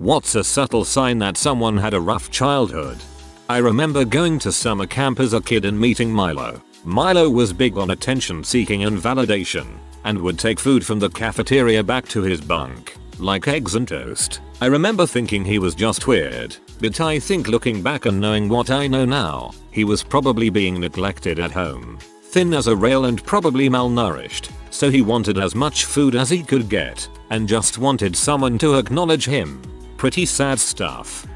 What's a subtle sign that someone had a rough childhood? I remember going to summer camp as a kid and meeting Milo. Milo was big on attention seeking and validation, and would take food from the cafeteria back to his bunk, like eggs and toast. I remember thinking he was just weird, but I think looking back and knowing what I know now, he was probably being neglected at home. Thin as a rail and probably malnourished, so he wanted as much food as he could get, and just wanted someone to acknowledge him. Pretty sad stuff.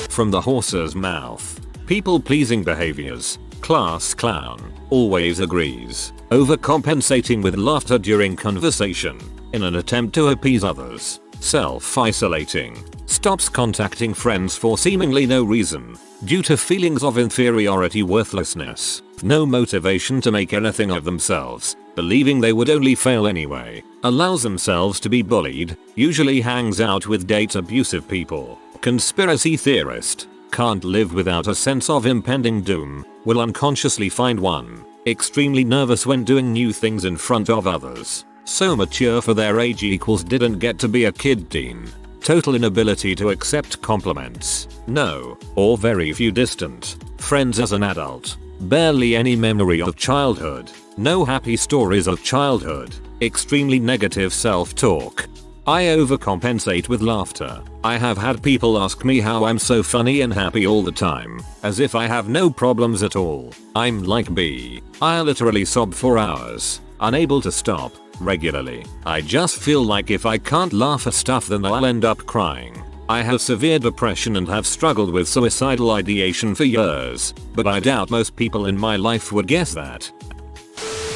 From the horse's mouth. People-pleasing behaviors. Class clown. Always agrees. Overcompensating with laughter during conversation, in an attempt to appease others. Self-isolating. Stops contacting friends for seemingly no reason, due to feelings of inferiority, worthlessness. No motivation to make anything of themselves, believing they would only fail anyway. Allows themselves to be bullied, usually hangs out with date abusive people. Conspiracy theorist. Can't live without a sense of impending doom, will unconsciously find one. Extremely nervous when doing new things in front of others. So mature for their age equals didn't get to be a kid teen. Total inability to accept compliments. No, or very few distant friends as an adult. Barely any memory of childhood. No happy stories of childhood. Extremely negative self-talk. I overcompensate with laughter. I have had people ask me how I'm so funny and happy all the time, as if I have no problems at all. I'm like B. I literally sob for hours, unable to stop, regularly. I just feel like if I can't laugh at stuff then I'll end up crying. I have severe depression and have struggled with suicidal ideation for years, but I doubt most people in my life would guess that.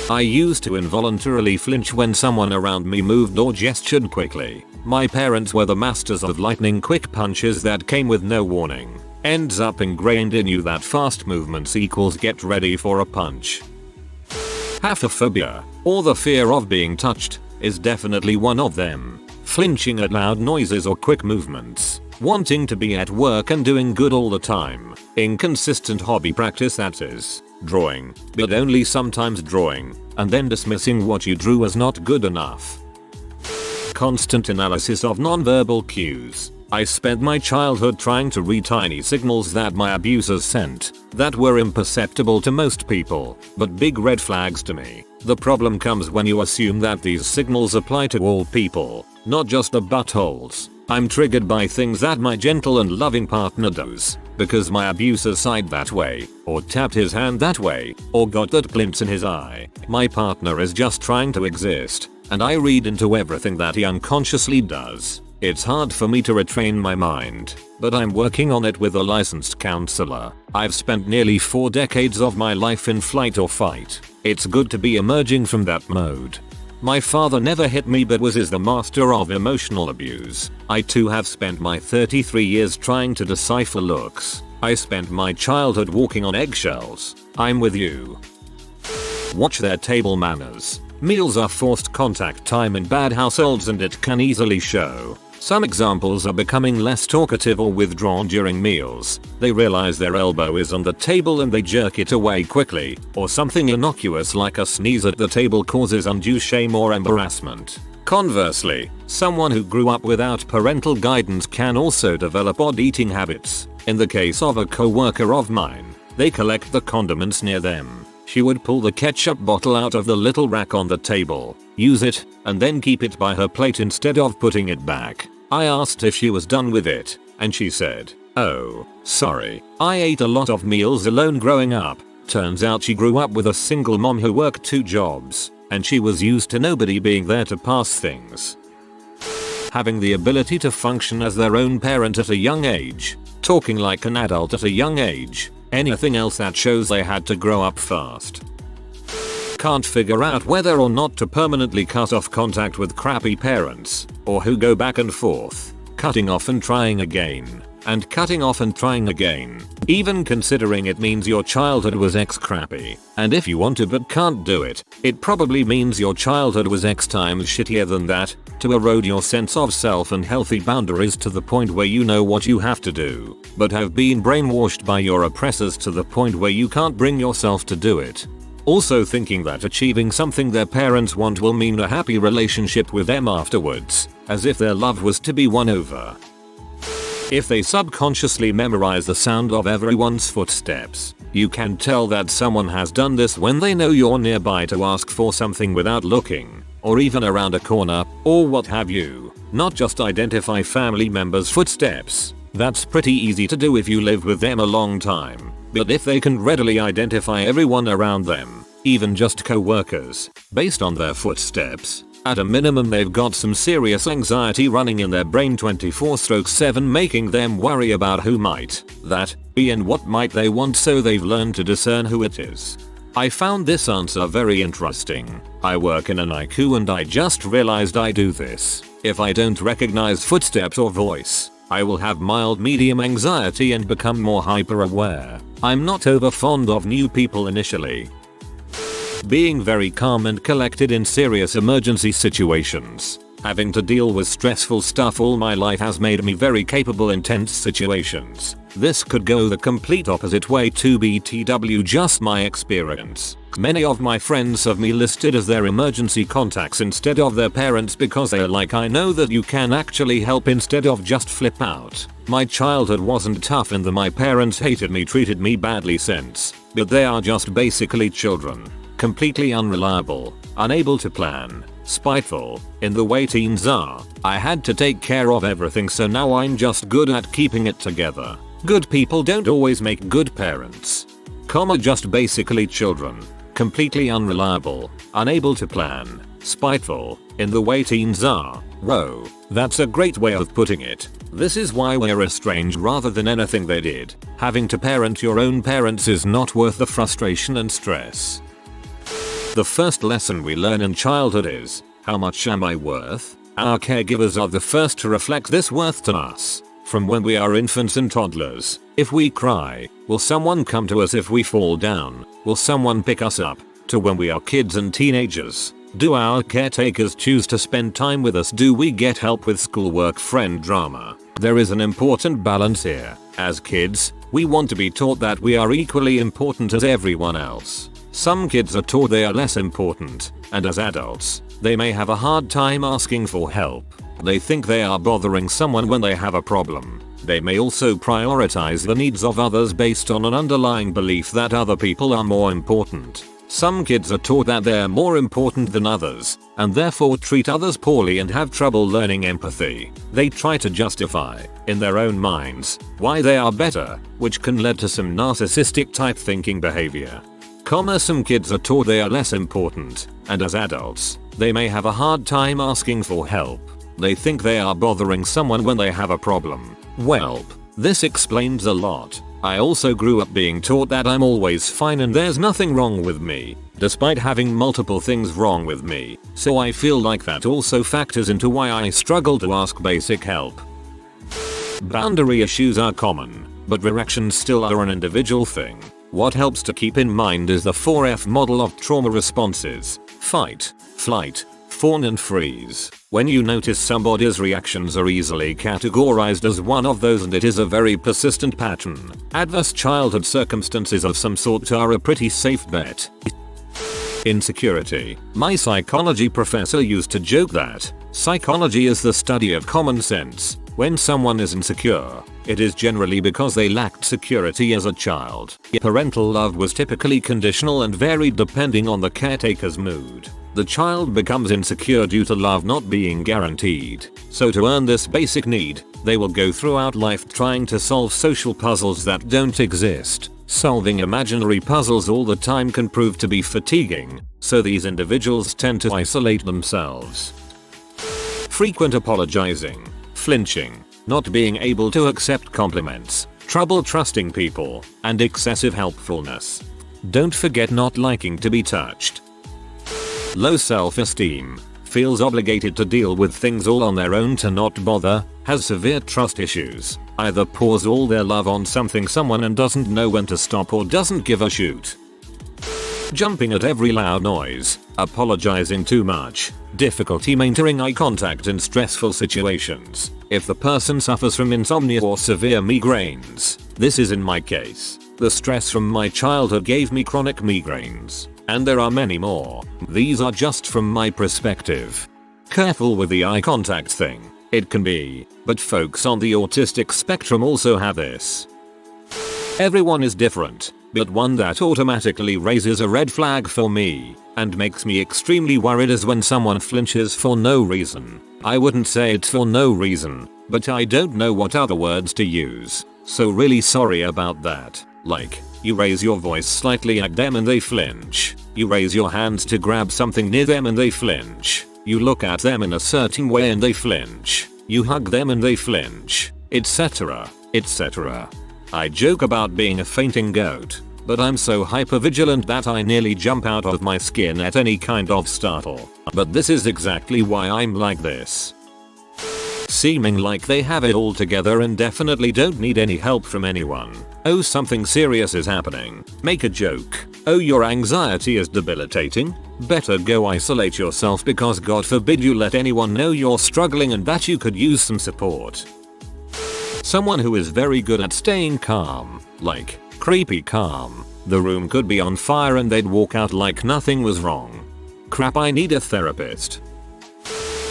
I used to involuntarily flinch when someone around me moved or gestured quickly. My parents were the masters of lightning quick punches that came with no warning. Ends up ingrained in you that fast movements equals get ready for a punch. Haphophobia, or the fear of being touched, is definitely one of them. Flinching at loud noises or quick movements. Wanting to be at work and doing good all the time. Inconsistent hobby practice, that is. Drawing, but only sometimes drawing, and then dismissing what you drew as not good enough. Constant analysis of nonverbal cues. I spent my childhood trying to read tiny signals that my abusers sent, that were imperceptible to most people, but big red flags to me. The problem comes when you assume that these signals apply to all people, not just the buttholes. I'm triggered by things that my gentle and loving partner does, because my abuser sighed that way, or tapped his hand that way, or got that glimpse in his eye. My partner is just trying to exist, and I read into everything that he unconsciously does. It's hard for me to retrain my mind, but I'm working on it with a licensed counselor. I've spent nearly 4 decades of my life in flight or fight. It's good to be emerging from that mode. My father never hit me but is the master of emotional abuse. I too have spent my 33 years trying to decipher looks. I spent my childhood walking on eggshells. I'm with you. Watch their table manners. Meals are forced contact time in bad households and it can easily show. Some examples are becoming less talkative or withdrawn during meals. They realize their elbow is on the table and they jerk it away quickly, or something innocuous like a sneeze at the table causes undue shame or embarrassment. Conversely, someone who grew up without parental guidance can also develop odd eating habits. In the case of a coworker of mine, they collect the condiments near them. She would pull the ketchup bottle out of the little rack on the table, use it, and then keep it by her plate instead of putting it back. I asked if she was done with it, and she said, "Oh, sorry. I ate a lot of meals alone growing up." Turns out she grew up with a single mom who worked 2 jobs, and she was used to nobody being there to pass things. Having the ability to function as their own parent at a young age. Talking like an adult at a young age. Anything else that shows they had to grow up fast. Can't figure out whether or not to permanently cut off contact with crappy parents, or who go back and forth, cutting off and trying again, and cutting off and trying again, even considering it means your childhood was X crappy, and if you want to but can't do it, it probably means your childhood was X times shittier than that, to erode your sense of self and healthy boundaries to the point where you know what you have to do, but have been brainwashed by your oppressors to the point where you can't bring yourself to do it. Also thinking that achieving something their parents want will mean a happy relationship with them afterwards, as if their love was to be won over. If they subconsciously memorize the sound of everyone's footsteps, you can tell that someone has done this when they know you're nearby to ask for something without looking, or even around a corner, or what have you. Not just identify family members' footsteps. That's pretty easy to do if you live with them a long time. But if they can readily identify everyone around them, even just co-workers, based on their footsteps, at a minimum they've got some serious anxiety running in their brain 24/7, making them worry about who might that be and what might they want, so they've learned to discern who it is. I found this answer very interesting. I work in an IQ and I just realized I do this. If I don't recognize footsteps or voice, I will have mild medium anxiety and become more hyper aware. I'm not over fond of new people initially. Being very calm and collected in serious emergency situations. Having to deal with stressful stuff all my life has made me very capable in tense situations. This could go the complete opposite way to BTW, just my experience. Many of my friends have me listed as their emergency contacts instead of their parents because they're like, I know that you can actually help instead of just flip out. My childhood wasn't tough in the my parents hated me, treated me badly sense, but they are just basically children. Completely unreliable, unable to plan, spiteful, in the way teens are. I had to take care of everything, so now I'm just good at keeping it together. Good people don't always make good parents. Just basically children. Completely unreliable, unable to plan, spiteful, in the way teens are. Whoa, that's a great way of putting it. This is why we're estranged rather than anything they did. Having to parent your own parents is not worth the frustration and stress. The first lesson we learn in childhood is, how much am I worth? Our caregivers are the first to reflect this worth to us. From when we are infants and toddlers, if we cry, will someone come to us? If we fall down, will someone pick us up? To when we are kids and teenagers, do our caretakers choose to spend time with us? Do we get help with schoolwork, friend drama? There is an important balance here. As kids, we want to be taught that we are equally important as everyone else. Some kids are taught they are less important, and as adults, they may have a hard time asking for help. They think they are bothering someone when they have a problem. They may also prioritize the needs of others based on an underlying belief that other people are more important. Some kids are taught that they're more important than others, and therefore treat others poorly and have trouble learning empathy. They try to justify, in their own minds, why they are better, which can lead to some narcissistic type thinking behavior. Some kids are taught they are less important, and as adults, they may have a hard time asking for help. They think they are bothering someone when they have a problem. Well, this explains a lot. I also grew up being taught that I'm always fine and there's nothing wrong with me, despite having multiple things wrong with me. So I feel like that also factors into why I struggle to ask basic help. Boundary issues are common, but reactions still are an individual thing. What helps to keep in mind is the 4F model of trauma responses: fight, flight, fawn and freeze. When you notice somebody's reactions are easily categorized as one of those and it is a very persistent pattern, adverse childhood circumstances of some sort are a pretty safe bet. Insecurity. My psychology professor used to joke that psychology is the study of common sense. When someone is insecure, it is generally because they lacked security as a child. Parental love was typically conditional and varied depending on the caretaker's mood. The child becomes insecure due to love not being guaranteed. So to earn this basic need, they will go throughout life trying to solve social puzzles that don't exist. Solving imaginary puzzles all the time can prove to be fatiguing, so these individuals tend to isolate themselves. Frequent apologizing, flinching, not being able to accept compliments, trouble trusting people, and excessive helpfulness. Don't forget not liking to be touched. Low self-esteem, feels obligated to deal with things all on their own to not bother, has severe trust issues, either pours all their love on someone and doesn't know when to stop or doesn't give a shoot. Jumping at every loud noise, apologizing too much, difficulty maintaining eye contact in stressful situations. If the person suffers from insomnia or severe migraines, this is in my case. The stress from my childhood gave me chronic migraines, and there are many more. These are just from my perspective. Careful with the eye contact thing. It can be, but folks on the autistic spectrum also have this. Everyone is different, but one that automatically raises a red flag for me and makes me extremely worried is when someone flinches for no reason. I wouldn't say it's for no reason, but I don't know what other words to use, so really sorry about that. Like, you raise your voice slightly at them and they flinch. You raise your hands to grab something near them and they flinch. You look at them in a certain way and they flinch. You hug them and they flinch, etc., etc. I joke about being a fainting goat, but I'm so hypervigilant that I nearly jump out of my skin at any kind of startle. But this is exactly why I'm like this. Seeming like they have it all together and definitely don't need any help from anyone. Oh, something serious is happening. Make a joke. Oh, your anxiety is debilitating. Better go isolate yourself because God forbid you let anyone know you're struggling and that you could use some support. Someone who is very good at staying calm, like creepy calm. The room could be on fire and they'd walk out like nothing was wrong. Crap, I need a therapist.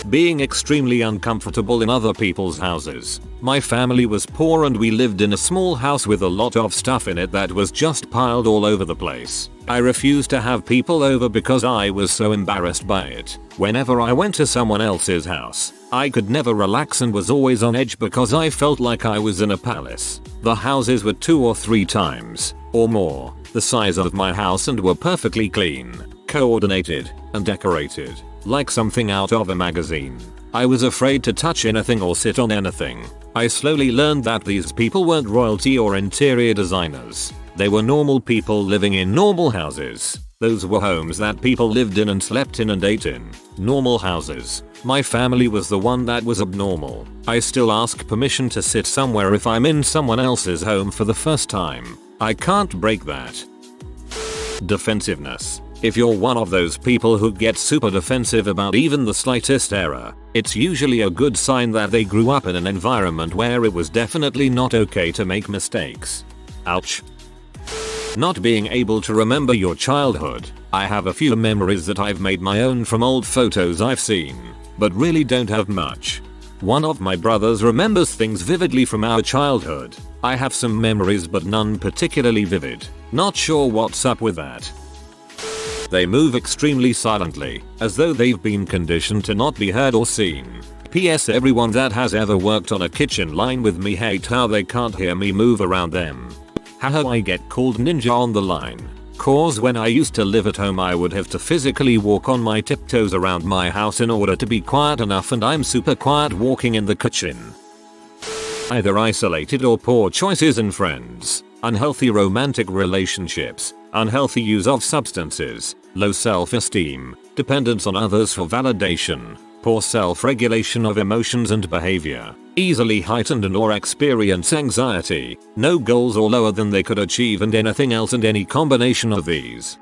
Being extremely uncomfortable in other people's houses. My family was poor and we lived in a small house with a lot of stuff in it that was just piled all over the place. I refused to have people over because I was so embarrassed by it. Whenever I went to someone else's house, I could never relax and was always on edge because I felt like I was in a palace. The houses were 2 or 3 times, or more, the size of my house and were perfectly clean, coordinated, and decorated. Like something out of a magazine. I was afraid to touch anything or sit on anything. I slowly learned that these people weren't royalty or interior designers. They were normal people living in normal houses. Those were homes that people lived in and slept in and ate in. Normal houses. My family was the one that was abnormal. I still ask permission to sit somewhere if I'm in someone else's home for the first time. I can't break that. Defensiveness. If you're one of those people who get super defensive about even the slightest error, it's usually a good sign that they grew up in an environment where it was definitely not okay to make mistakes. Ouch. Not being able to remember your childhood. I have a few memories that I've made my own from old photos I've seen, but really don't have much. One of my brothers remembers things vividly from our childhood. I have some memories but none particularly vivid. Not sure what's up with that. They move extremely silently, as though they've been conditioned to not be heard or seen. P.S. Everyone that has ever worked on a kitchen line with me hate how they can't hear me move around them. Haha, I get called ninja on the line. Cause when I used to live at home I would have to physically walk on my tiptoes around my house in order to be quiet enough, and I'm super quiet walking in the kitchen. Either isolated or poor choices in friends, unhealthy romantic relationships, unhealthy use of substances, low self-esteem, dependence on others for validation, poor self-regulation of emotions and behavior, easily heightened and or experience anxiety, no goals or lower than they could achieve, and anything else and any combination of these.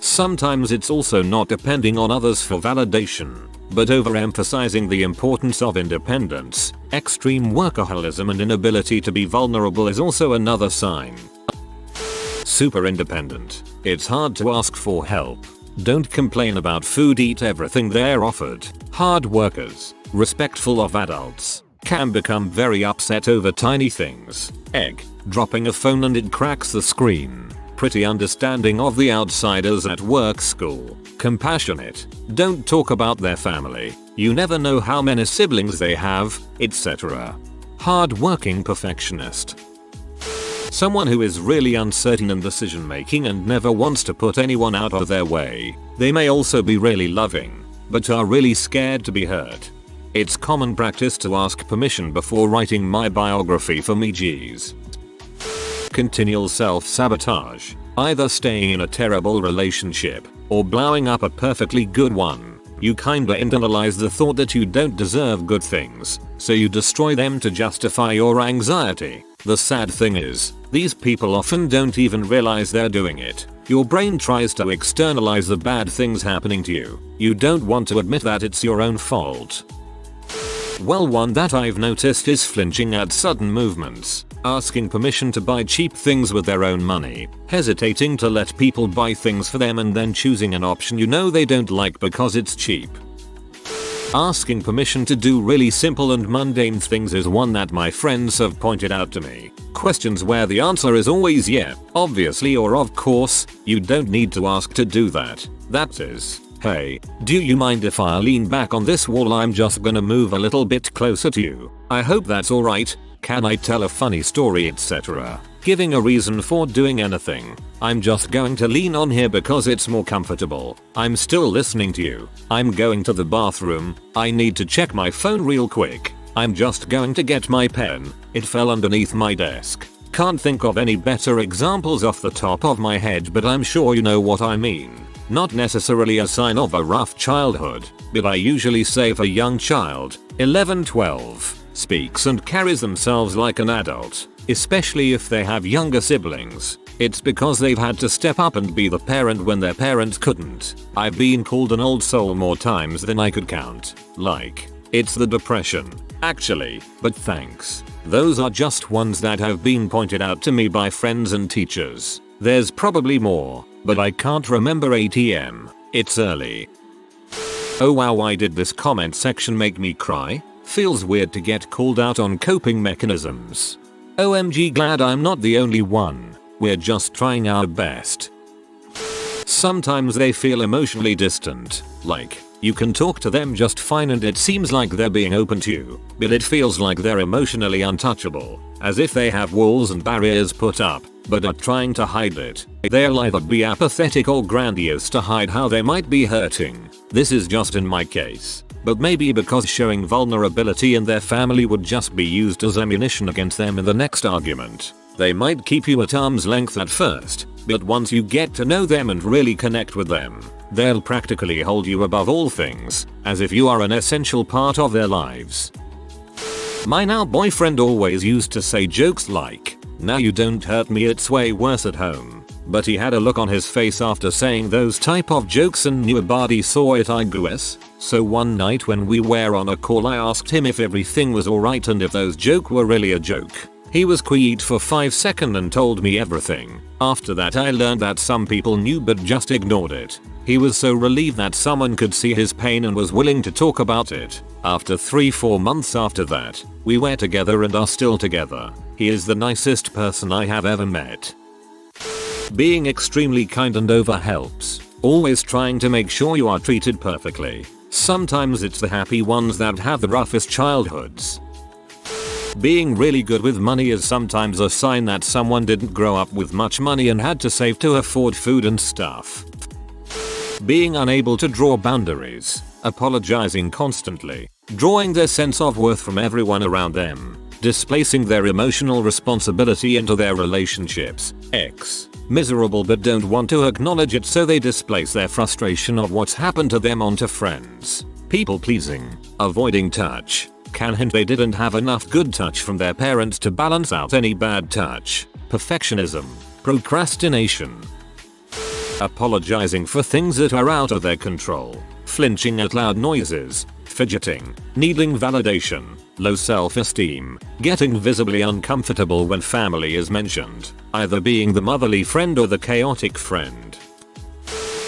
Sometimes it's also not depending on others for validation, but overemphasizing the importance of independence. Extreme workaholism and inability to be vulnerable is also another sign. Super independent. It's hard to ask for help. Don't complain about food, eat everything they're offered. Hard workers, respectful of adults, can become very upset over tiny things. Egg, dropping a phone and it cracks the screen. Pretty understanding of the outsiders at work, school. Compassionate, don't talk about their family. You never know how many siblings they have, etc. Hard-working perfectionist. Someone who is really uncertain in decision making and never wants to put anyone out of their way. They may also be really loving, but are really scared to be hurt. It's common practice to ask permission before writing my biography for me. Geez. Continual self-sabotage. Either staying in a terrible relationship or blowing up a perfectly good one. You kinda internalize the thought that you don't deserve good things, so you destroy them to justify your anxiety. The sad thing is, these people often don't even realize they're doing it. Your brain tries to externalize the bad things happening to you. You don't want to admit that it's your own fault. Well, one that I've noticed is flinching at sudden movements, asking permission to buy cheap things with their own money, hesitating to let people buy things for them, and then choosing an option you know they don't like because it's cheap. Asking permission to do really simple and mundane things is one that my friends have pointed out to me. Questions where the answer is always yeah, obviously or of course, you don't need to ask to do that. That is, hey, do you mind if I lean back on this wall? I'm just gonna move a little bit closer to you. I hope that's alright. Can I tell a funny story, etc. Giving a reason for doing anything. I'm just going to lean on here because it's more comfortable. I'm still listening to you. I'm going to the bathroom. I need to check my phone real quick. I'm just going to get my pen. It fell underneath my desk. Can't think of any better examples off the top of my head, but I'm sure you know what I mean. Not necessarily a sign of a rough childhood, but I usually say if a young child, 11-12, speaks and carries themselves like an adult, especially if they have younger siblings, it's because they've had to step up and be the parent when their parents couldn't. I've been called an old soul more times than I could count. Like, it's the depression, actually, but thanks. Those are just ones that have been pointed out to me by friends and teachers. There's probably more, but I can't remember. ATM. It's early. Oh wow, why did this comment section make me cry? Feels weird to get called out on coping mechanisms. OMG, glad I'm not the only one. We're just trying our best. Sometimes they feel emotionally distant, like, you can talk to them just fine and it seems like they're being open to you, but it feels like they're emotionally untouchable, as if they have walls and barriers put up, but are trying to hide it. They'll either be apathetic or grandiose to hide how they might be hurting. This is just in my case. But maybe because showing vulnerability in their family would just be used as ammunition against them in the next argument. They might keep you at arm's length at first, but once you get to know them and really connect with them, they'll practically hold you above all things, as if you are an essential part of their lives. My now boyfriend always used to say jokes like, "Now you don't hurt me, it's way worse at home." But he had a look on his face after saying those type of jokes and knew a body saw it, I guess. So one night when we were on a call, I asked him if everything was alright and if those jokes were really a joke. He was quiet for 5 seconds and told me everything. After that I learned that some people knew but just ignored it. He was so relieved that someone could see his pain and was willing to talk about it. After 3-4 months after that, we were together and are still together. He is the nicest person I have ever met. Being extremely kind and over helps. Always trying to make sure you are treated perfectly. Sometimes it's the happy ones that have the roughest childhoods. Being really good with money is sometimes a sign that someone didn't grow up with much money and had to save to afford food and stuff. Being unable to draw boundaries. Apologizing constantly. Drawing their sense of worth from everyone around them. Displacing their emotional responsibility into their relationships. X. Miserable but don't want to acknowledge it, so they displace their frustration of what's happened to them onto friends. People pleasing. Avoiding touch. Can hint they didn't have enough good touch from their parents to balance out any bad touch. Perfectionism. Procrastination. Apologizing for things that are out of their control. Flinching at loud noises. Fidgeting. Needing validation. Low self-esteem. Getting visibly uncomfortable when family is mentioned. Either being the motherly friend or the chaotic friend.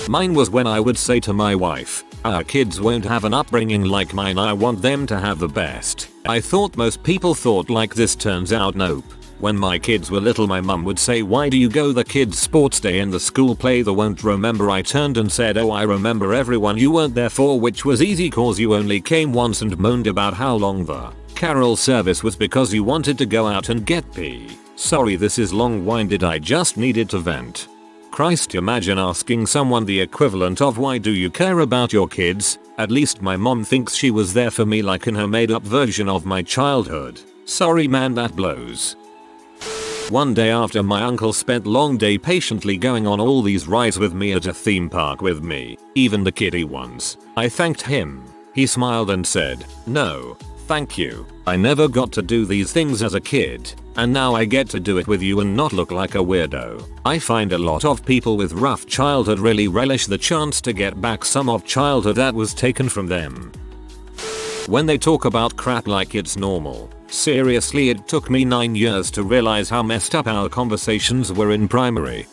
Mine was when I would say to my wife, "Our kids won't have an upbringing like mine, I want them to have the best." I thought most people thought like this, turns out nope. When my kids were little, my mum would say, "Why do you go the kids sports day and the school play they won't remember?" I turned and said, "Oh, I remember everyone you weren't there for, which was easy cause you only came once," and moaned about how long the carol service was because you wanted to go out and get pee. Sorry this is long-winded, I just needed to vent. Christ, imagine asking someone the equivalent of "Why do you care about your kids?" At least my mom thinks she was there for me, like in her made up version of my childhood. Sorry man, that blows. One day after my uncle spent long day patiently going on all these rides with me at a theme park with me, even the kiddie ones, I thanked him. He smiled and said, "No, thank you. I never got to do these things as a kid, and now I get to do it with you and not look like a weirdo." I find a lot of people with rough childhood really relish the chance to get back some of childhood that was taken from them. When they talk about crap like it's normal. Seriously, it took me 9 years to realize how messed up our conversations were in primary.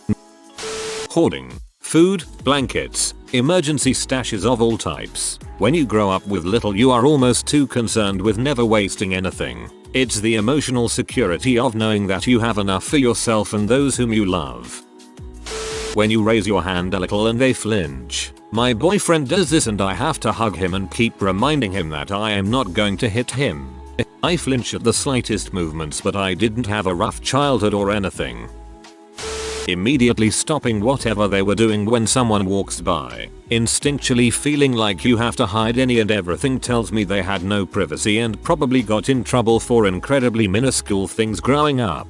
Hoarding. Food, blankets, Emergency stashes of all types. When you grow up with little, you are almost too concerned with never wasting anything. It's the emotional security of knowing that you have enough for yourself and those whom you love. When you raise your hand a little and they flinch. My boyfriend does this and I have to hug him and keep reminding him that I am not going to hit him. I flinch at the slightest movements, but I didn't have a rough childhood or anything. Immediately stopping whatever they were doing when someone walks by. Instinctually feeling like you have to hide any and everything tells me they had no privacy and probably got in trouble for incredibly minuscule things growing up.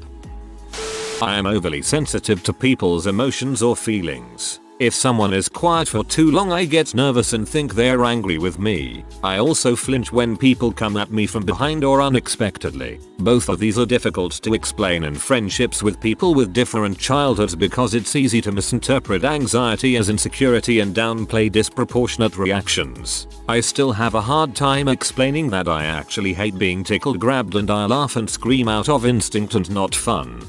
I am overly sensitive to people's emotions or feelings. If someone is quiet for too long, I get nervous and think they're angry with me. I also flinch when people come at me from behind or unexpectedly. Both of these are difficult to explain in friendships with people with different childhoods because it's easy to misinterpret anxiety as insecurity and downplay disproportionate reactions. I still have a hard time explaining that I actually hate being tickled, grabbed, and I laugh and scream out of instinct and not fun.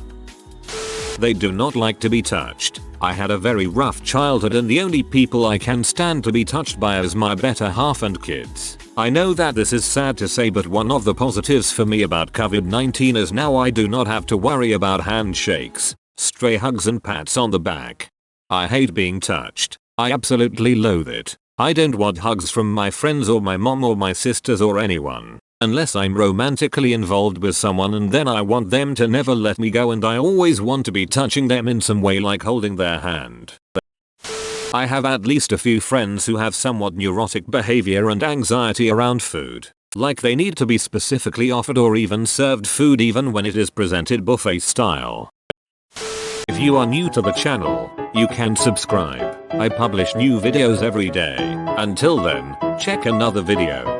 They do not like to be touched. I had a very rough childhood and the only people I can stand to be touched by is my better half and kids. I know that this is sad to say, but one of the positives for me about COVID-19 is now I do not have to worry about handshakes, stray hugs and pats on the back. I hate being touched. I absolutely loathe it. I don't want hugs from my friends or my mom or my sisters or anyone. Unless I'm romantically involved with someone, and then I want them to never let me go and I always want to be touching them in some way, like holding their hand. I have at least a few friends who have somewhat neurotic behavior and anxiety around food. Like they need to be specifically offered or even served food even when it is presented buffet style. If you are new to the channel, you can subscribe. I publish new videos every day. Until then, check another video.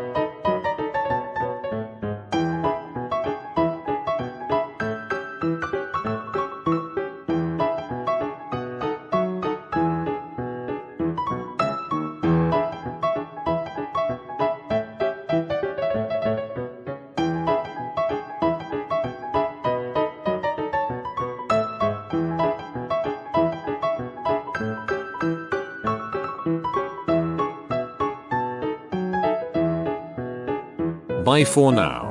Bye for now.